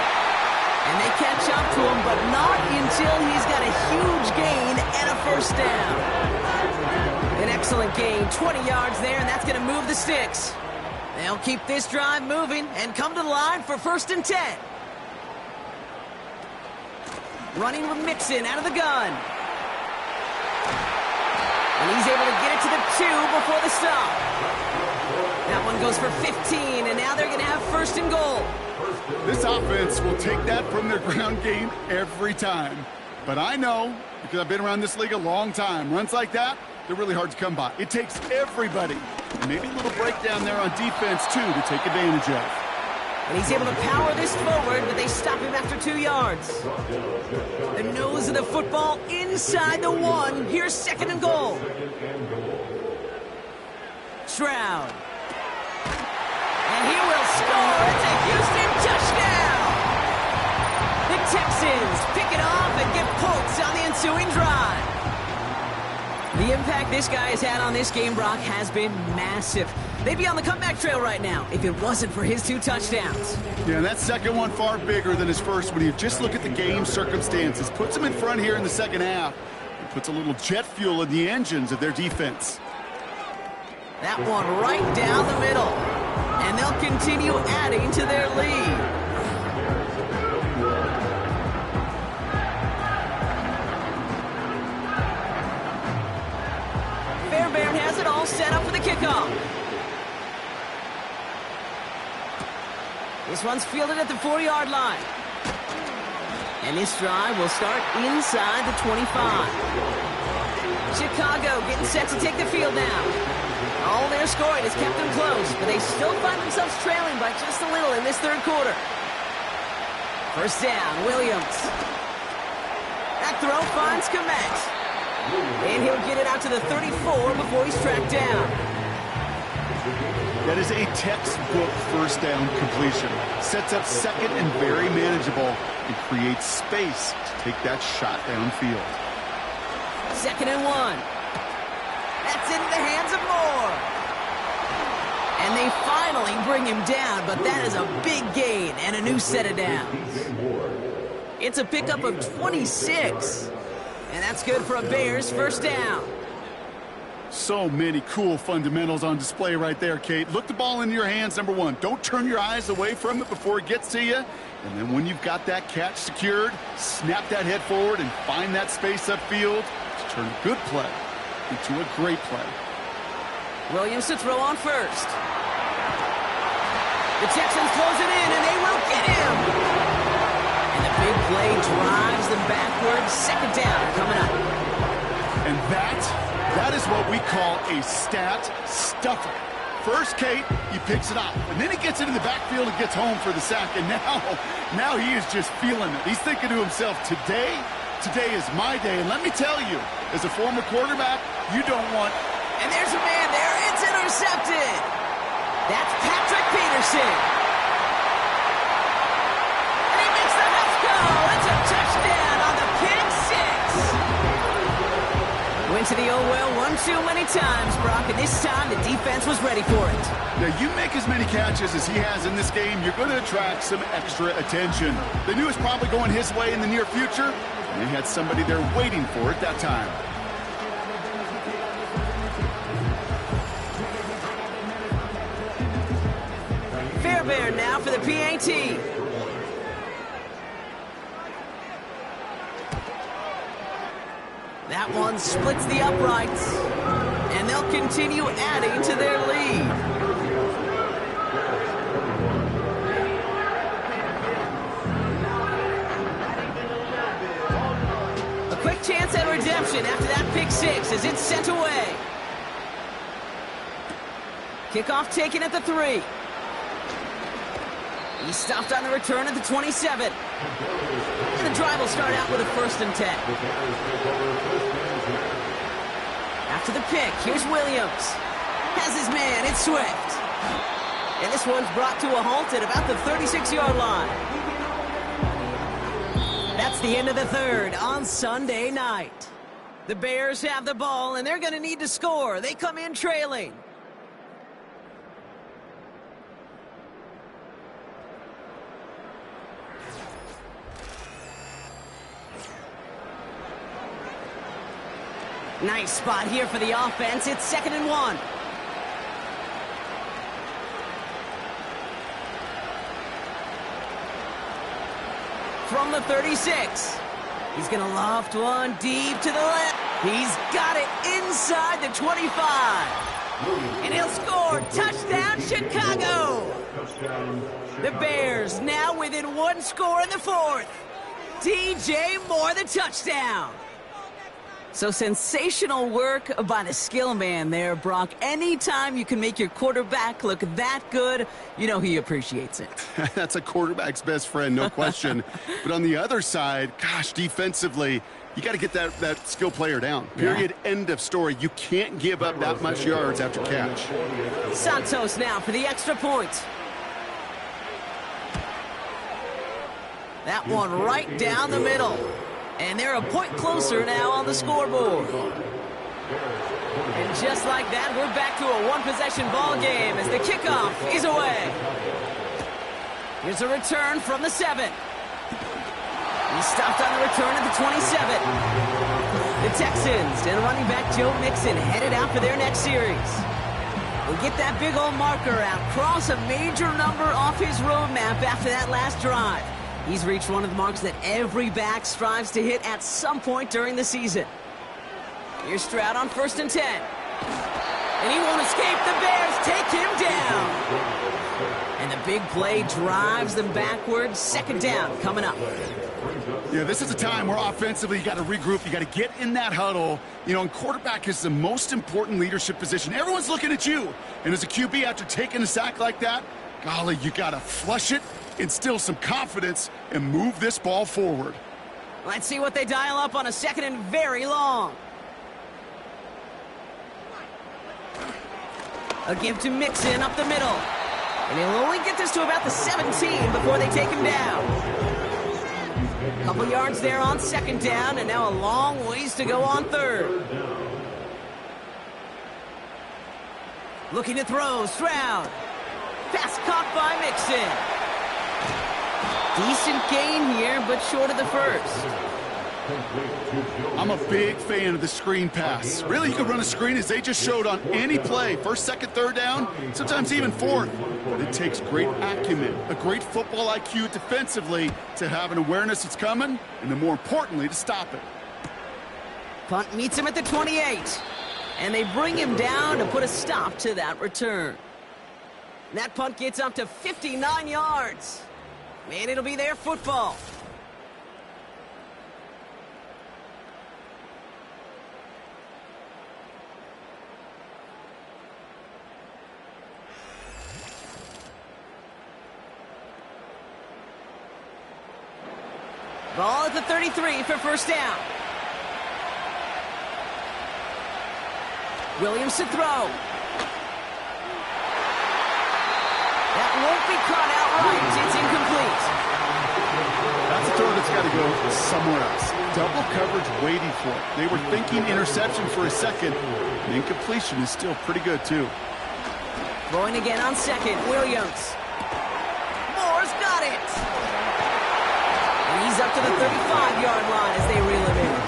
And they catch up to him, but not until he's got a huge gain and a first down. An excellent gain, 20 yards there, and that's going to move the sticks. They'll keep this drive moving and come to the line for 1st and 10. Running with Mixon out of the gun. And he's able to get it to the 2 before the stop. That one goes for 15, and now they're going to have 1st and goal. This offense will take that from their ground game every time. But I know, because I've been around this league a long time, runs like that, they're really hard to come by. It takes everybody. And maybe a little breakdown there on defense, too, to take advantage of. And he's able to power this forward, but they stop him after 2 yards. The nose of the football inside the 1. Here's 2nd and goal. Stroud. And he will score. It's a Houston touchdown. The Texans pick it off and get points on the ensuing drive. The impact this guy has had on this game, Brock, has been massive. They'd be on the comeback trail right now if it wasn't for his 2 touchdowns. Yeah, that second one far bigger than his first when you just look at the game circumstances. Puts them in front here in the second half. It puts a little jet fuel in the engines of their defense. That one right down the middle. And they'll continue adding to their lead. Fairbairn has it all set up for the kickoff. This one's fielded at the 4-yard line. And this drive will start inside the 25. Chicago getting set to take the field now. Their scoring has kept them close, but they still find themselves trailing by just a little in this third quarter. First down, Williams. That throw finds Komet. And he'll get it out to the 34 before he's tracked down. That is a textbook first down completion. Sets up second and very manageable and creates space to take that shot downfield. 2nd and 1. That's into the hands of Moore. And they finally bring him down, but that is a big gain and a new set of downs. It's a pickup of 26. And that's good for a Bears first down. So many cool fundamentals on display right there, Kate. Look the ball into your hands, number one. Don't turn your eyes away from it before it gets to you. And then when you've got that catch secured, snap that head forward and find that space upfield to turn a good play into a great play. Williams to throw on first. The Texans close it in, and they will get him. And the big play drives them backwards. 2nd down coming up. And that is what we call a stat stuffer. First, Kate, he picks it up, and then he gets into the backfield and gets home for the sack. And now he is just feeling it. He's thinking to himself, today is my day. And let me tell you, as a former quarterback, you don't want... And there's a man there. It's intercepted. That's Patrick Peterson. And he makes the house go. It's a touchdown on the pick six. Went to the oh well one too many times, Brock, and this time the defense was ready for it. Now, you make as many catches as he has in this game, you're going to attract some extra attention. They knew it was probably going his way in the near future, and they had somebody there waiting for it that time. Fairbairn now for the PAT. That one splits the uprights, and they'll continue adding to their lead. A quick chance at redemption after that pick six as it's sent away. Kickoff taken at the 3. He stopped on the return at the 27. And the drive will start out with a 1st and 10. After the pick, here's Williams. Has his man, it's Swift. And this one's brought to a halt at about the 36-yard line. That's the end of the third on Sunday night. The Bears have the ball, and they're going to need to score. They come in trailing. Nice spot here for the offense. It's 2nd and 1. From the 36. He's going to loft one deep to the left. He's got it inside the 25. And he'll score. Touchdown, Chicago. The Bears now within 1 score in the 4th. DJ Moore, the touchdown. So sensational work by the skill man there, Brock. Anytime you can make your quarterback look that good, you know he appreciates it. That's a quarterback's best friend, no question. But on the other side, gosh, defensively, you got to get that skill player down. Period. Yeah. End of story. You can't give up that much yards after catch. Santos now for the extra point. That one right down the middle. And they're a point closer now on the scoreboard. And just like that, we're back to a one-possession ball game as the kickoff is away. Here's a return from the 7. He stopped on the return at the 27. The Texans and running back Joe Mixon headed out for their next series. We'll get that big old marker out, cross a major number off his roadmap after that last drive. He's reached one of the marks that every back strives to hit at some point during the season. Here's Stroud on 1st and 10. And he won't escape. The Bears take him down. And the big play drives them backwards. Second down coming up. Yeah, this is a time where offensively you got to regroup. You got to get in that huddle. You know, and quarterback is the most important leadership position. Everyone's looking at you. And as a QB, after taking a sack like that, golly, you got to flush it, instill some confidence, and move this ball forward. Let's see what they dial up on a second and very long. A give to Mixon up the middle. And he'll only get this to about the 17 before they take him down. Couple yards there on second down, and now a long ways to go on third. Looking to throw, Stroud. Pass caught by Mixon. Decent gain here, but short of the first. I'm a big fan of the screen pass. Really, you can run a screen as they just showed on any play. First, second, third down, sometimes even fourth. But it takes great acumen, a great football IQ defensively to have an awareness that's coming, and then more importantly, to stop it. Punt meets him at the 28. And they bring him down to put a stop to that return. That punt gets up to 59 yards. Man, it'll be their football. Ball at the 33 for first down. Williams to throw. That won't be caught outright. It's incomplete. That's a throw that's got to go somewhere else. Double coverage waiting for it. They were thinking interception for a second. The incompletion is still pretty good, too. Throwing again on second. Williams. Moore's got it. And he's up to the 35-yard line as they reel him in.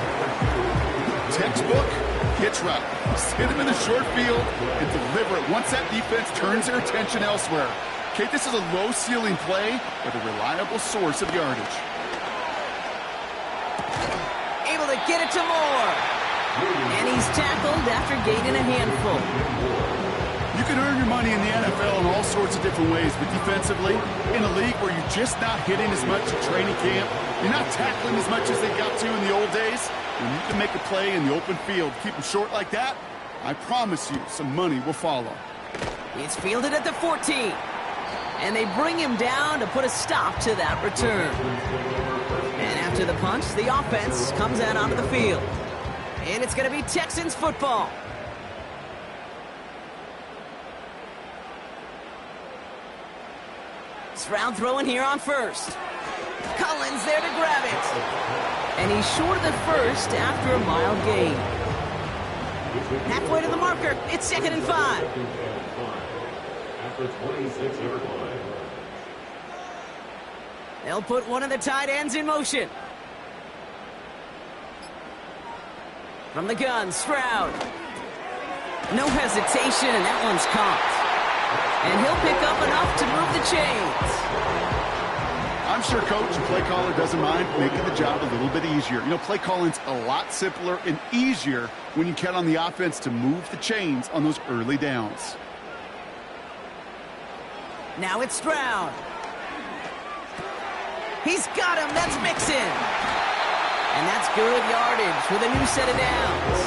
Textbook hitch route. Hit him in the short field and deliver it once that defense turns their attention elsewhere. Okay, this is a low-ceiling play, but a reliable source of yardage. Able to get it to Moore. And he's tackled after gaining a handful. You can earn your money in the NFL in all sorts of different ways, but defensively, in a league where you're just not hitting as much at training camp, you're not tackling as much as they got to in the old days, when you can make a play in the open field, keep them short like that, I promise you some money will follow. It's fielded at the 14. And they bring him down to put a stop to that return. And after the punch, the offense comes out onto the field. And it's going to be Texans football. Stroud throwing here on first. Collins there to grab it. And he's short of the first after a mild gain. Halfway to the marker. It's 2nd and 5. They'll put one of the tight ends in motion. From the gun, Stroud. No hesitation, and that one's caught. And he'll pick up enough to move the chains. I'm sure coach and play caller doesn't mind making the job a little bit easier. You know, play calling's a lot simpler and easier when you count on the offense to move the chains on those early downs. Now it's Stroud. He's got him. That's Mixon. And that's good yardage with a new set of downs.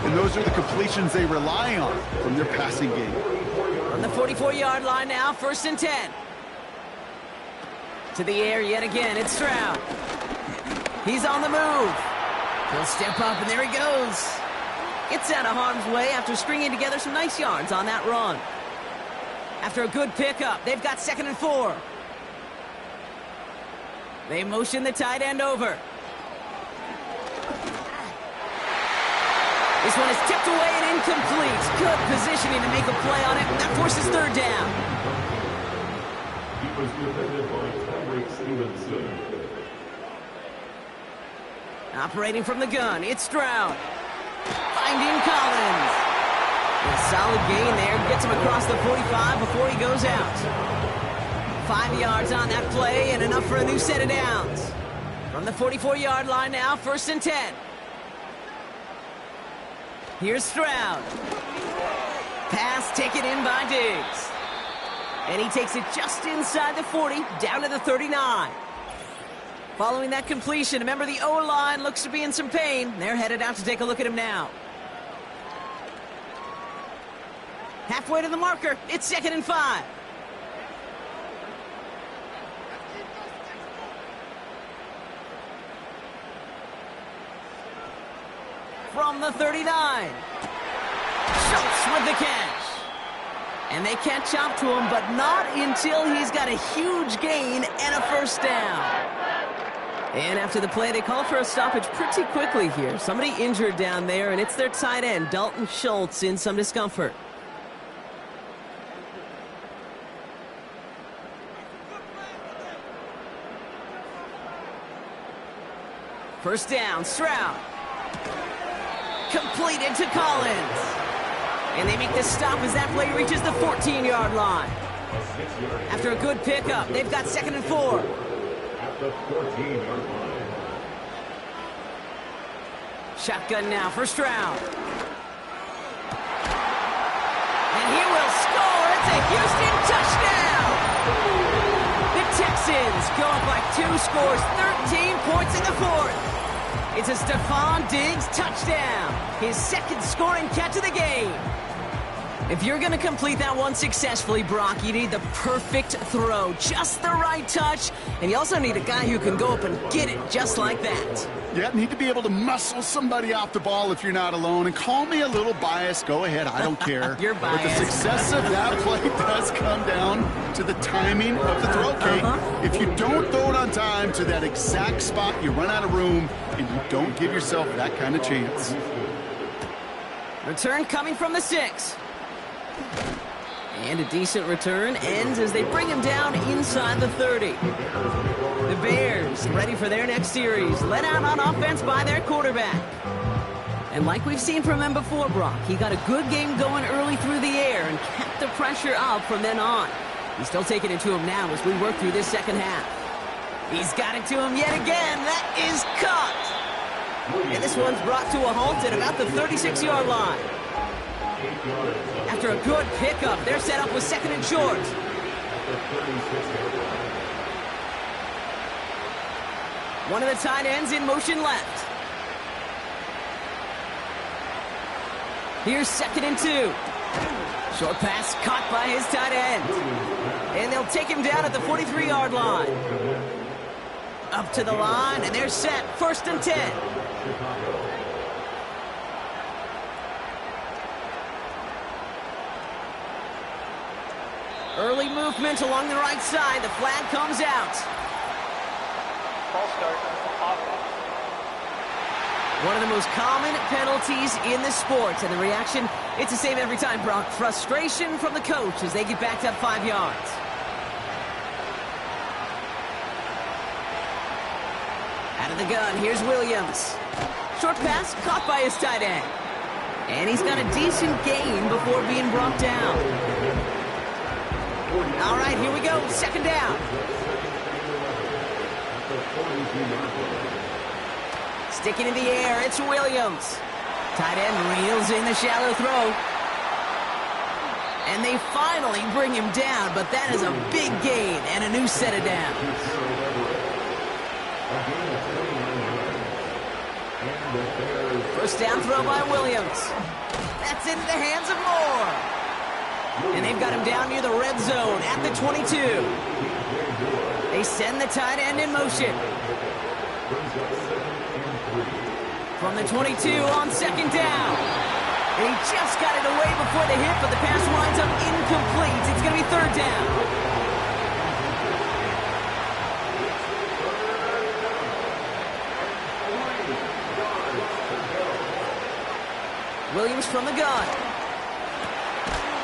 And those are the completions they rely on from their passing game. On the 44-yard line now, 1st and 10. To the air yet again, it's Stroud. He's on the move. He'll step up, and there he goes. Gets out of harm's way after stringing together some nice yards on that run. After a good pickup, they've got 2nd and 4. They motion the tight end over. This one is tipped away and incomplete. Good positioning to make a play on it. That forces 3rd down. He was defended by Tyreek Stevenson. Operating from the gun, it's Stroud. Finding Collins. A solid gain there. Gets him across the 45 before he goes out. 5 yards on that play and enough for a new set of downs. From the 44-yard line now, 1st and 10. Here's Stroud. Pass taken in by Diggs. And he takes it just inside the 40, down to the 39. Following that completion, a member of the O-line looks to be in some pain. They're headed out to take a look at him now. Halfway to the marker, it's 2nd and 5. From the 39. Schultz with the catch. And they catch up to him, but not until he's got a huge gain and a first down. And after the play, they call for a stoppage pretty quickly here. Somebody injured down there, and it's their tight end, Dalton Schultz, in some discomfort. First down, Stroud. Completed to Collins. And they make the stop as that play reaches the 14-yard line. After a good pickup, they've got 2nd and 4. At the 14-yard line. Shotgun now for Stroud. And he will score. It's a Houston touchdown. The Texans go up by 2 scores, 13 points in the 4th. It's a Stephon Diggs touchdown, his 2nd scoring catch of the game. If you're going to complete that one successfully, Brock, you need the perfect throw, just the right touch, and you also need a guy who can go up and get it just like that. Yeah, need to be able to muscle somebody off the ball if you're not alone. And call me a little biased. Go ahead. I don't care. You're biased. But the success of that play does come down to the timing of the throw, Kate. If you don't throw it on time to that exact spot, you run out of room, and you don't give yourself that kind of chance. Return coming from the 6. And a decent return ends as they bring him down inside the 30. The Bears ready for their next series, led out on offense by their quarterback. And like we've seen from him before, Brock, he got a good game going early through the air and kept the pressure up from then on. He's still taking it to him now as we work through this second half. He's got it to him yet again. That is caught. And this one's brought to a halt at about the 36-yard line. After a good pickup, they're set up with 2nd and short. One of the tight ends in motion left. Here's 2nd and 2. Short pass caught by his tight end. And they'll take him down at the 43-yard line. Up to the line, and they're set. 1st and 10. Early movement along the right side. The flag comes out. False start. Offense. One of the most common penalties in the sport. And the reaction, it's the same every time, Brock. Frustration from the coach as they get backed up 5 yards. Out of the gun, here's Williams. Short pass caught by his tight end. And he's got a decent gain before being brought down. All right, here we go. 2nd down. Sticking in the air, it's Williams. Tight end reels in the shallow throw. And they finally bring him down, but that is a big gain and a new set of downs. First down throw by Williams. That's into the hands of Moore. And they've got him down near the red zone at the 22. They send the tight end in motion. From the 22 on 2nd down. And he just got it away before the hit, but the pass winds up incomplete. It's going to be 3rd down. Williams from the gun.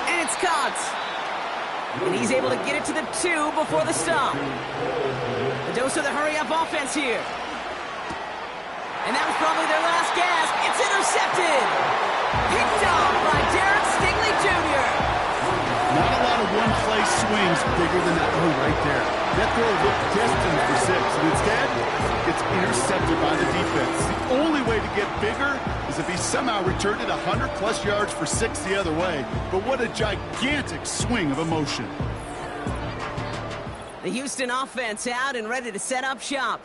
And it's caught. And he's able to get it to the 2 before the stop. The dose of the hurry-up offense here. And that was probably their last gasp. It's intercepted. Picked off by Derek Stingley Jr. Not a lot of one-play swings bigger than that one right there. That throw looked destined for 6, and instead, it's intercepted by the defense. The only way to get bigger is if he somehow returned it 100-plus yards for 6 the other way. But what a gigantic swing of emotion. The Houston offense out and ready to set up shop.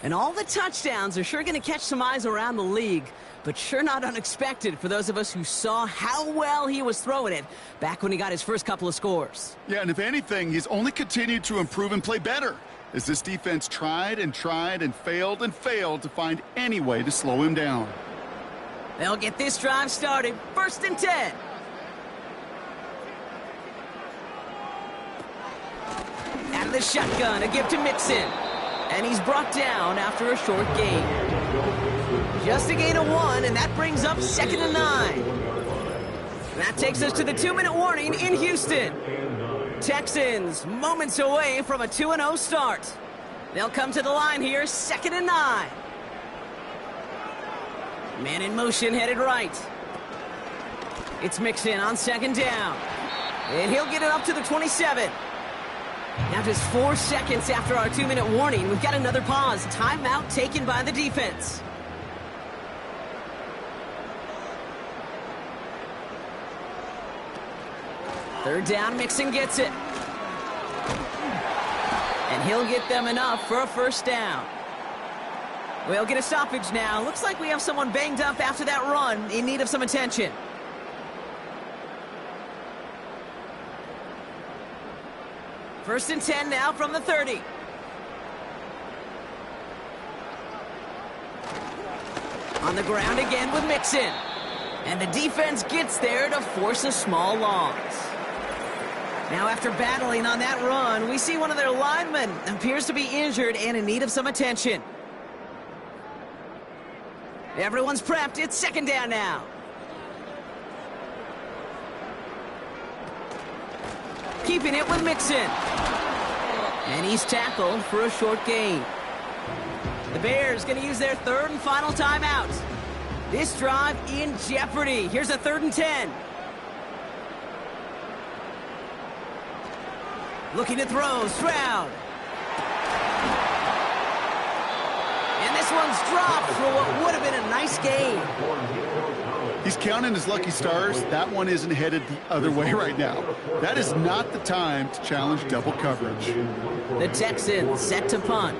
And all the touchdowns are sure going to catch some eyes around the league, but sure not unexpected for those of us who saw how well he was throwing it back when he got his first couple of scores. Yeah, and if anything, he's only continued to improve and play better, as this defense tried and failed to find any way to slow him down. They'll get this drive started. 1st and 10. Out of the shotgun, a gift to Mixon. And he's brought down after a short gain. Just a gain of 1, and that brings up 2nd and 9. That takes us to the 2-minute warning in Houston. Texans moments away from a 2-0 start. They'll come to the line here, 2nd and 9. Man in motion, headed right. It's Mixon on 2nd down. And he'll get it up to the 27. Now just 4 seconds after our 2-minute warning, we've got another pause. Timeout taken by the defense. Third down, Mixon gets it. And he'll get them enough for a 1st down. We'll get a stoppage now. Looks like we have someone banged up after that run in need of some attention. First and 10 now from the 30. On the ground again with Mixon. And the defense gets there to force a small loss. Now after battling on that run, we see one of their linemen appears to be injured and in need of some attention. Everyone's prepped. It's 2nd down now. Keeping it with Mixon. And he's tackled for a short gain. The Bears going to use their 3rd and final timeout. This drive in jeopardy. Here's a 3rd and 10. Looking to throw, Stroud. And this one's dropped for what would have been a nice gain. He's counting his lucky stars. That one isn't headed the other way right now. That is not the time to challenge double coverage. The Texans set to punt.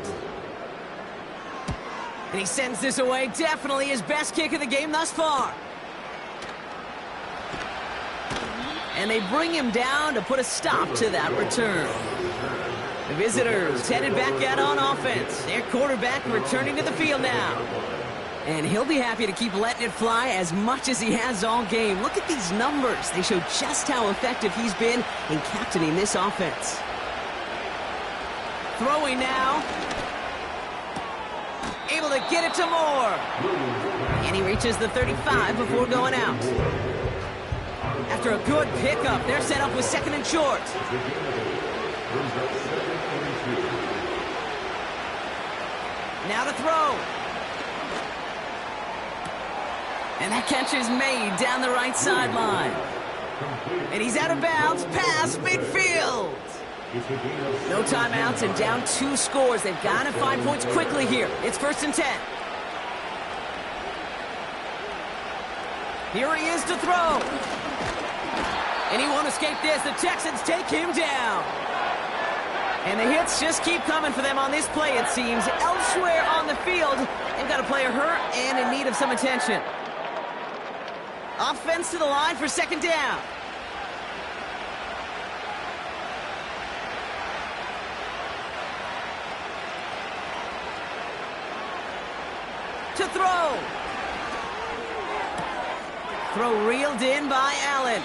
And he sends this away. Definitely his best kick of the game thus far. And they bring him down to put a stop to that return. The visitors headed back out on offense. Their quarterback returning to the field now. And he'll be happy to keep letting it fly as much as he has all game. Look at these numbers. They show just how effective he's been in captaining this offense. Throwing now. Able to get it to Moore. And he reaches the 35 before going out. After a good pickup, they're set up with 2nd and short. Now to throw. And that catch is made down the right sideline. And he's out of bounds past midfield. No timeouts and down 2 scores. They've got to find points quickly here. It's 1st and 10. Here he is to throw. And he won't escape this. The Texans take him down. And the hits just keep coming for them on this play, it seems. Elsewhere on the field, they've got a player hurt and in need of some attention. Offense to the line for 2nd down. To throw. Throw reeled in by Allen.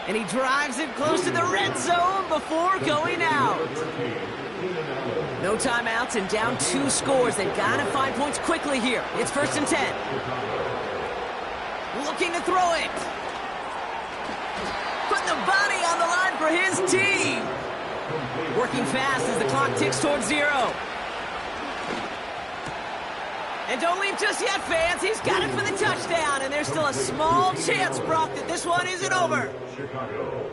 And he drives it close to the red zone before going out. No timeouts and down 2 scores. They've got to find points quickly here. It's 1st and 10. Looking to throw it. Putting the body on the line for his team. Working fast as the clock ticks towards 0. And don't leave just yet, fans. He's got it for the touchdown, and there's still a small chance, Brock, that this one isn't over.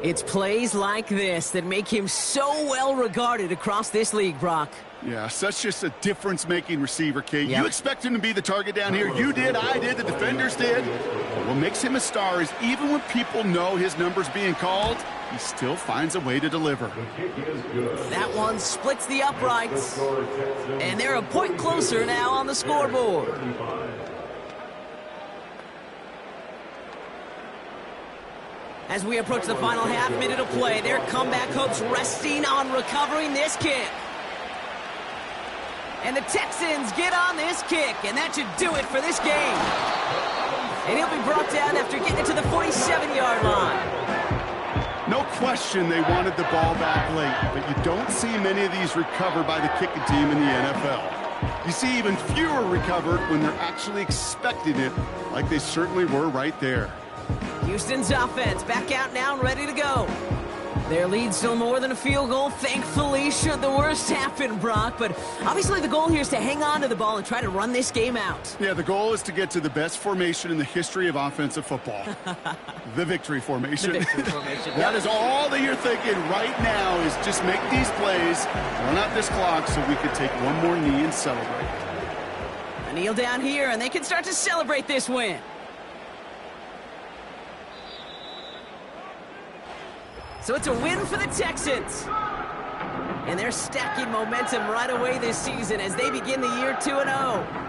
It's plays like this that make him so well regarded across this league, Brock. Yeah, such just a difference-making receiver, Kate. Yep. You expect him to be the target down here. You did, I did, the defenders did. But what makes him a star is even when people know his number's being called, he still finds a way to deliver. That one splits the uprights. And they're a point closer now on the scoreboard. As we approach the final half minute of play, their comeback hopes resting on recovering this kick. And the Texans get on this kick, and that should do it for this game. And he'll be brought down after getting it to the 47-yard line. No question they wanted the ball back late, but you don't see many of these recovered by the kicking team in the NFL. You see even fewer recovered when they're actually expecting it, like they certainly were right there. Houston's offense back out now and ready to go. Their lead still more than a field goal, thankfully, should the worst happen, Brock. But obviously the goal here is to hang on to the ball and try to run this game out. Yeah, the goal is to get to the best formation in the history of offensive football. The victory formation. The victory formation. That is all that you're thinking right now is just make these plays, run out this clock so we can take one more knee and celebrate. A kneel down here, and they can start to celebrate this win. So it's a win for the Texans. And they're stacking momentum right away this season as they begin the year 2-0.